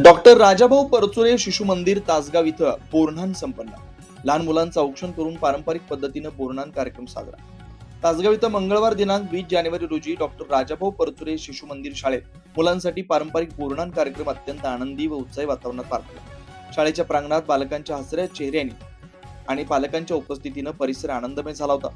Doctor Rajabhau Parchure शिशु मंदिर तासगाव इथं बोरन्हाण संपन्न. लहान मुलांचं औक्षण करून पारंपरिक पद्धतीनं बोरन्हाण कार्यक्रम साजरा. तासगाव इथं मंगळवार दिनांक 20 जानेवारी रोजी डॉक्टर राजाभाऊ परचुरे शिशु मंदिर शाळेत मुलांसाठी पारंपरिक बोरन्हाण कार्यक्रम अत्यंत आनंदी व उत्साही वातावरणात पार पडला. शाळेच्या प्रांगणात बालकांच्या हसऱ्या चेहऱ्याने आणि पालकांच्या उपस्थितीनं परिसर आनंदमय झाला होता.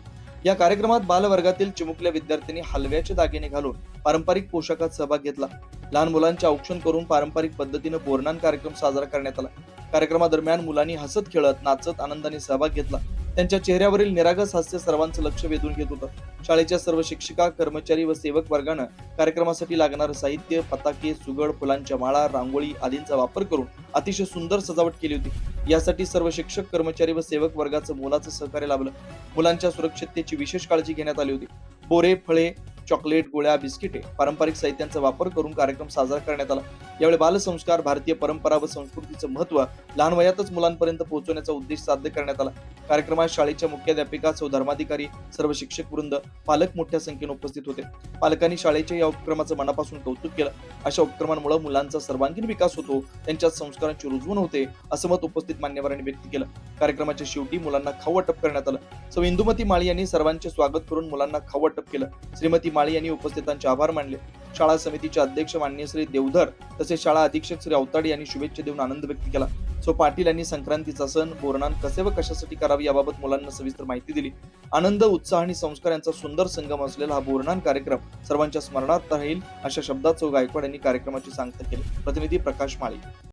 या कार्यक्रमात बालवर्गातील चिमुकल्या विद्यार्थ्यांनी हलव्याचे दागिने घालून पारंपरिक पोशाखात सहभाग घेतला. लहान मुलांचे औक्षण करून पारंपरिक पद्धतीने बोरन्हाण कार्यक्रम साजरा करण्यात आला. कार्यक्रमादरम्यान मुलांनी हसत खेळत नाचत आनंदाने सहभाग घेतला. त्यांच्या चेहऱ्यावरील निरागस हास्य सर्वांचं लक्ष वेधून घेत होतं. शाळेच्या सर्व शिक्षिका, कर्मचारी व सेवक वर्गानं कार्यक्रमासाठी लागणारं साहित्य, पताके, सुगड, फुलांच्या माळा, रांगोळी आदींचा वापर करून अतिशय सुंदर सजावट केली होती. यासाठी सर्व शिक्षक, कर्मचारी व सेवक वर्गाचं मोलाचं सहकार्य लाभलं. मुलांच्या सुरक्षिततेची विशेष काळजी घेण्यात आली होती. बोरे, फळे, चॉकलेट, गोळ्या, बिस्किटे, पारंपरिक साहित्यांचा वापर करून कार्यक्रम साजरा करण्यात आला. यावेळी बालसंस्कार, भारतीय परंपरा व संस्कृतीचं महत्त्व लहान वयातच मुलांपर्यंत पोहोचवण्याचा उद्देश साध्य करण्यात आला. कार्यक्रमात शाळेच्या मुख्याध्यापिका, सौ धर्माधिकारी, सर्व शिक्षक वृंद, पालक मोठ्या संख्येने उपस्थित होते. पालकांनी शाळेच्या या उपक्रमाचं मनापासून कौतुक केलं. अशा उपक्रमांमुळे मुलांचा सर्वांगीण विकास होतो, त्यांच्या संस्कारांची रुजवण होते, असं मत उपस्थित मान्यवरांनी व्यक्त केलं. कार्यक्रमाच्या शेवटी मुलांना खाऊ वाटप करण्यात आलं. सौ इंदुमती माळी यांनी सर्वांचे स्वागत करून मुलांना खाऊ वाटप केलं. श्रीमती माळी यांनी उपस्थितांचे आभार मानले. शाळा समितीचे अध्यक्ष माननीय श्री देवधर तसेच शाळा अधीक्षक श्री अवताडे यांनी शुभेच्छा देऊन आनंद व्यक्त केला. सौ पाटील यांनी संक्रांतीचा सण, बोरन्हाण कसे व कशासाठी करावे याबाबत मुलांना सविस्तर माहिती दिली. आनंद, उत्साह आणि संस्कार यांचा सुंदर संगम असलेला हा बोरन्हाण कार्यक्रम सर्वांच्या स्मरणात राहील अशा शब्दात सौ गायकवाड यांनी कार्यक्रमाची सांगता केली. प्रतिनिधी प्रकाश माळी.